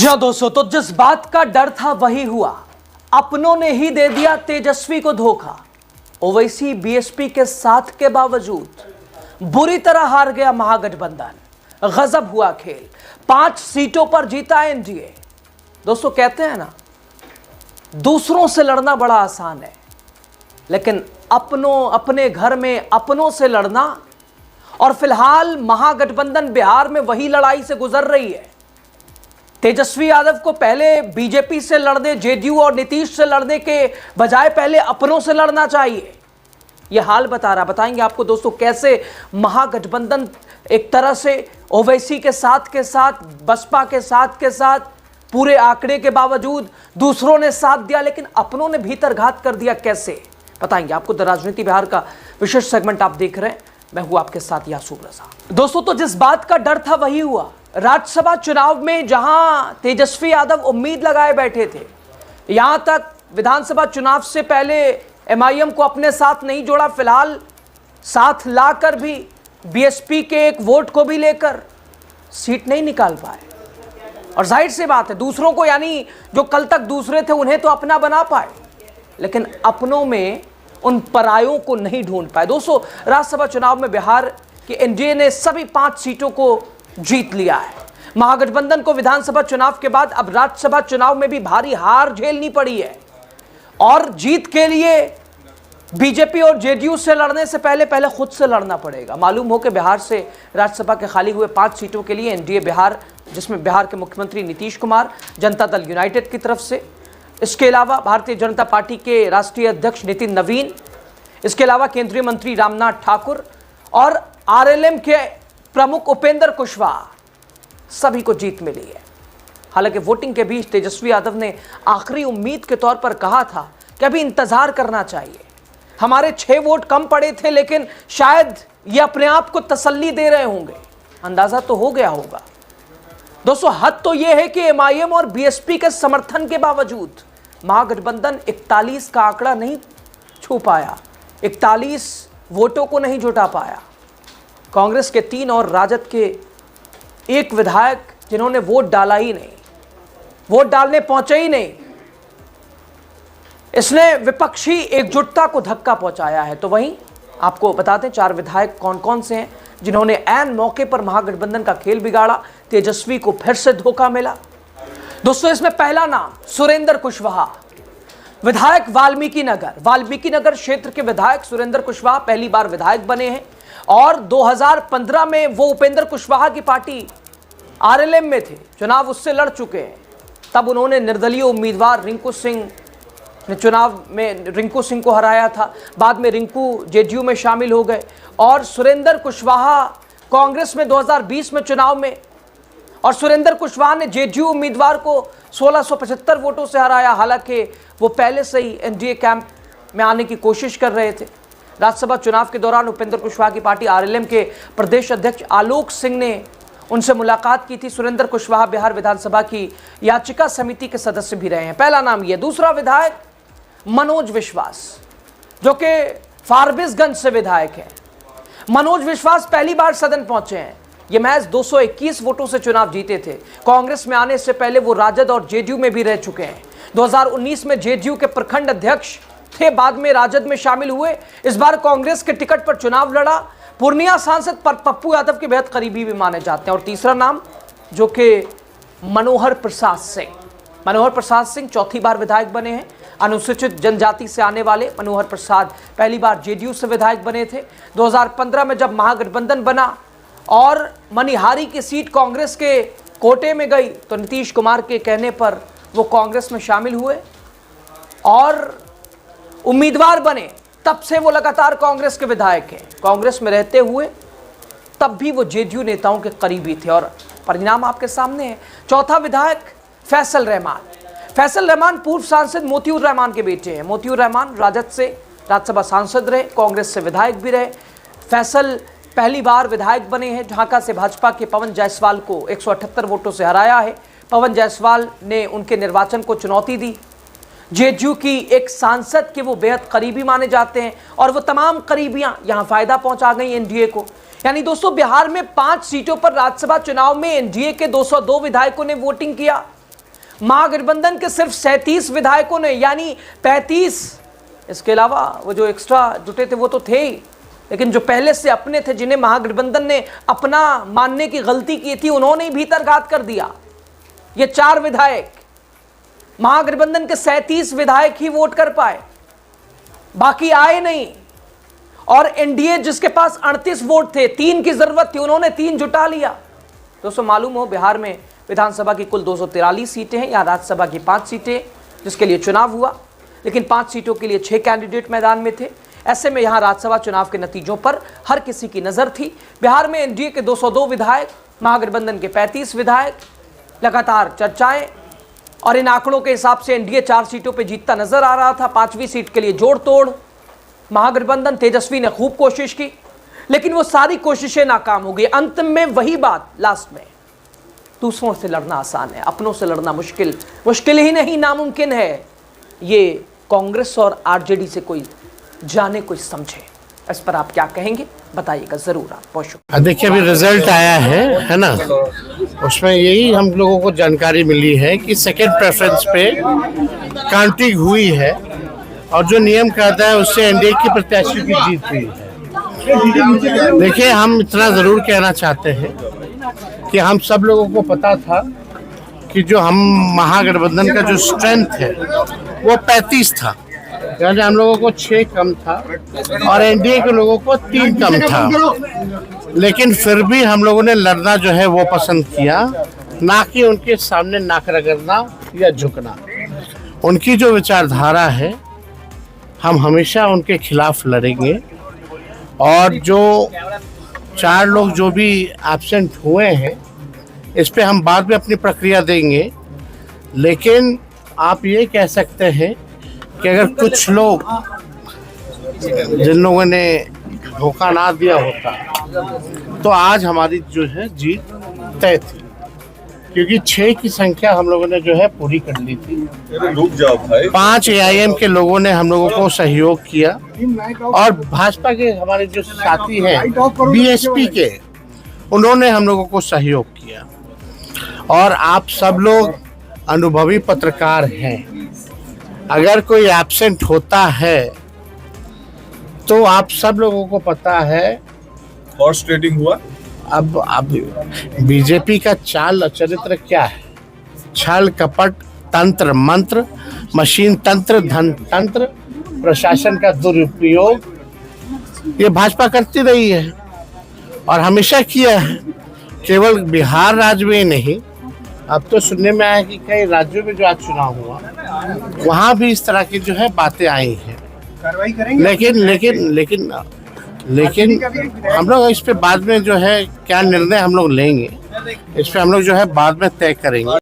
जी हाँ दोस्तों, तो जिस बात का डर था वही हुआ। अपनों ने ही दे दिया तेजस्वी को धोखा। ओवैसी बीएसपी के साथ के बावजूद बुरी तरह हार गया महागठबंधन। गजब हुआ खेल, 5 सीटों पर जीता एनडीए। दोस्तों कहते हैं ना, दूसरों से लड़ना बड़ा आसान है, लेकिन अपने घर में अपनों से लड़ना, और फिलहाल महागठबंधन बिहार में वही लड़ाई से गुजर रही है। तेजस्वी यादव को पहले बीजेपी से लड़ने, जेडीयू और नीतीश से लड़ने के बजाय पहले अपनों से लड़ना चाहिए। यह हाल बताएंगे आपको दोस्तों कैसे महागठबंधन एक तरह से ओवैसी के साथ बसपा के साथ पूरे आंकड़े के बावजूद दूसरों ने साथ दिया, लेकिन अपनों ने भीतर घात कर दिया। कैसे बताएंगे आपको। द राजनीति बिहार का विशेष सेगमेंट आप देख रहे हैं, मैं हूं आपके साथ यासूर रजा। दोस्तों तो जिस बात का डर था वही हुआ। राज्यसभा चुनाव में जहां तेजस्वी यादव उम्मीद लगाए बैठे थे, यहां तक विधानसभा चुनाव से पहले एमआईएम को अपने साथ नहीं जोड़ा, फिलहाल साथ लाकर भी बीएसपी के एक वोट को भी लेकर सीट नहीं निकाल पाए। और जाहिर सी बात है, दूसरों को, यानी जो कल तक दूसरे थे उन्हें तो अपना बना पाए, लेकिन अपनों में उन परायों को नहीं ढूंढ पाए। दोस्तों राज्यसभा चुनाव में बिहार के एनडीए ने सभी 5 सीटों को जीत लिया है। महागठबंधन को विधानसभा चुनाव के बाद अब राज्यसभा चुनाव में भी भारी हार झेलनी पड़ी है, और जीत के लिए बीजेपी और जेडीयू से लड़ने से पहले खुद से लड़ना पड़ेगा। मालूम हो कि बिहार से राज्यसभा के खाली हुए 5 सीटों के लिए एनडीए बिहार, जिसमें बिहार के मुख्यमंत्री नीतीश कुमार जनता दल यूनाइटेड की तरफ से, इसके अलावा भारतीय जनता पार्टी के राष्ट्रीय अध्यक्ष नितिन नवीन, इसके अलावा केंद्रीय मंत्री रामनाथ ठाकुर और आरएलएम के प्रमुख उपेंद्र कुशवाहा, सभी को जीत मिली है। हालांकि वोटिंग के बीच तेजस्वी यादव ने आखिरी उम्मीद के तौर पर कहा था कि अभी इंतजार करना चाहिए, हमारे 6 वोट कम पड़े थे, लेकिन शायद ये अपने आप को तसल्ली दे रहे होंगे। अंदाजा तो हो गया होगा। दोस्तों हद तो यह है कि एमआईएम और बीएसपी के समर्थन के बावजूद महागठबंधन 41 का आंकड़ा नहीं छू पाया, 41 वोटों को नहीं जुटा पाया। कांग्रेस के 3 और राजद के 1 विधायक जिन्होंने वोट डाला ही नहीं, वोट डालने पहुंचे ही नहीं, इसने विपक्षी एकजुटता को धक्का पहुंचाया है। तो वहीं आपको बताते हैं 4 विधायक कौन कौन से हैं जिन्होंने ऐन मौके पर महागठबंधन का खेल बिगाड़ा। तेजस्वी को फिर से धोखा मिला। दोस्तों इसमें पहला नाम सुरेंद्र कुशवाहा, विधायक वाल्मीकि नगर क्षेत्र के विधायक सुरेंद्र कुशवाहा पहली बार विधायक बने हैं, और 2015 में वो उपेंद्र कुशवाहा की पार्टी आरएलएम में थे, चुनाव उससे लड़ चुके हैं। तब उन्होंने निर्दलीय उम्मीदवार रिंकू सिंह ने चुनाव में रिंकू सिंह को हराया था। बाद में रिंकू जेडीयू में शामिल हो गए, और सुरेंद्र कुशवाहा कांग्रेस में 2020 में चुनाव में, और सुरेंद्र कुशवाहा ने जेडीयू उम्मीदवार को 1675 वोटों से हराया। हालांकि वो पहले से ही एनडीए कैंप में आने की कोशिश कर रहे थे। राज्यसभा चुनाव के दौरान उपेंद्र कुशवाहा की पार्टी आरएलएम के प्रदेश अध्यक्ष आलोक सिंह ने उनसे मुलाकात की थी। सुरेंद्र कुशवाहा बिहार विधानसभा की याचिका समिति के सदस्य भी रहे हैं। पहला नाम ये। दूसरा विधायक मनोज विश्वास, जो कि फारबिसगंज से विधायक हैं। मनोज विश्वास पहली बार सदन पहुंचे हैं। ये महज 221 वोटों से चुनाव जीते थे। कांग्रेस में आने से पहले वो राजद और जेडीयू में भी रह चुके हैं। 2019 में जेडीयू के प्रखंड अध्यक्ष थे, बाद में राजद में शामिल हुए। इस बार कांग्रेस के टिकट पर चुनाव लड़ा। पूर्णिया सांसद पर पप्पू यादव के बेहद करीबी भी माने जाते हैं। और तीसरा नाम जो कि मनोहर प्रसाद सिंह 4थी बार विधायक बने हैं। अनुसूचित जनजाति से आने वाले मनोहर प्रसाद पहली बार जेडीयू से विधायक बने थे। 2015 में जब महागठबंधन बना और मनिहारी की सीट कांग्रेस के कोटे में गई, तो नीतीश कुमार के कहने पर वो कांग्रेस में शामिल हुए और उम्मीदवार बने। तब से वो लगातार कांग्रेस के विधायक हैं। कांग्रेस में रहते हुए तब भी वो जेडीयू नेताओं के करीबी थे, और परिणाम आपके सामने है। चौथा विधायक फैसल रहमान पूर्व सांसद मोतियूर रहमान के बेटे हैं। मोतियूर रहमान राजद से राज्यसभा सांसद रहे, कांग्रेस से विधायक भी रहे। फैसल पहली बार विधायक बने हैं। ढाका से भाजपा के पवन जायसवाल को 178 वोटों से हराया है। पवन जायसवाल ने उनके निर्वाचन को चुनौती दी। जेडीयू की एक सांसद के वो बेहद करीबी माने जाते हैं, और वो तमाम करीबियां यहां फायदा पहुंचा गई एनडीए को। यानी दोस्तों बिहार में 5 सीटों पर राज्यसभा चुनाव में एनडीए के 202 विधायकों ने वोटिंग किया, महागठबंधन के सिर्फ 37 विधायकों ने, यानी 35, इसके अलावा वो जो एक्स्ट्रा जुटे थे वो तो थे ही, लेकिन जो पहले से अपने थे, जिन्हें महागठबंधन ने अपना मानने की गलती की थी, उन्होंने ही भीतरघात कर दिया। ये 4 विधायक, महागठबंधन के 37 विधायक ही वोट कर पाए, बाकी आए नहीं। और एनडीए जिसके पास 38 वोट थे, 3 की जरूरत थी, उन्होंने 3 जुटा लिया। दोस्तों मालूम हो, बिहार में विधानसभा की कुल 243 सीटें हैं, यहाँ राज्यसभा की 5 सीटें जिसके लिए चुनाव हुआ, लेकिन 5 सीटों के लिए 6 कैंडिडेट मैदान में थे। ऐसे में यहाँ राज्यसभा चुनाव के नतीजों पर हर किसी की नजर थी। बिहार में एनडीए के 202 विधायक, महागठबंधन के 35 विधायक, लगातार चर्चाएं, और इन आंकड़ों के हिसाब से एनडीए 4 सीटों पर जीतता नजर आ रहा था। 5वीं सीट के लिए जोड़ तोड़ महागठबंधन, तेजस्वी ने खूब कोशिश की, लेकिन वो सारी कोशिशें नाकाम हो गई। अंत में वही बात, लास्ट में, दूसरों से लड़ना आसान है, अपनों से लड़ना मुश्किल ही नहीं, नामुमकिन है। ये कांग्रेस और आरजेडी से कोई जाने कोई समझे। इस पर आप क्या कहेंगे, बताइएगा जरूर आप। बहुत शुक्रिया। देखिए अभी रिजल्ट आया है ना, उसमें यही हम लोगों को जानकारी मिली है कि सेकेंड प्रेफरेंस पे काउंटिंग हुई है और जो नियम कहता है उससे एनडीए की प्रत्याशी की जीत हुई है। देखिए हम इतना जरूर कहना चाहते हैं कि हम सब लोगों को पता था कि जो हम महागठबंधन का जो स्ट्रेंथ है वो 35 था, यानी हम लोगों को 6 कम था और एनडीए के लोगों को 3 कम था। लेकिन फिर भी हम लोगों ने लड़ना जो है वो पसंद किया, ना कि उनके सामने नाक रगड़ना या झुकना। उनकी जो विचारधारा है हम हमेशा उनके खिलाफ लड़ेंगे। और जो 4 लोग जो भी एब्सेंट हुए हैं इस पे हम बाद में अपनी प्रक्रिया देंगे, लेकिन आप ये कह सकते हैं कि अगर कुछ लोग जिन लोगों ने धोखा ना दिया होता तो आज हमारी जो है जीत तय थी, क्योंकि 6 की संख्या हम लोगों ने जो है पूरी कर ली थी। 5 AIM के लोगों ने हम लोगों को सहयोग किया और भाजपा के हमारे जो साथी हैं BSP के, उन्होंने हम लोगों को सहयोग किया। और आप सब लोग अनुभवी पत्रकार हैं, अगर कोई एब्सेंट होता है तो आप सब लोगों को पता है हॉर्स ट्रेडिंग हुआ। अब बीजेपी का चाल और चरित्र क्या है? छल कपट, तंत्र मंत्र, मशीन तंत्र, धन तंत्र, प्रशासन का दुरुपयोग, ये भाजपा करती रही है और हमेशा किया है। केवल बिहार राज्य में नहीं, अब तो सुनने में आया कि कई राज्यों में जो आज चुनाव हुआ वहां भी इस तरह की जो है बातें आई हैं। लेकिन हम लोग इस पे बाद में जो है क्या निर्णय हम लोग लेंगे, इस पे हम लोग जो है बाद में तय करेंगे।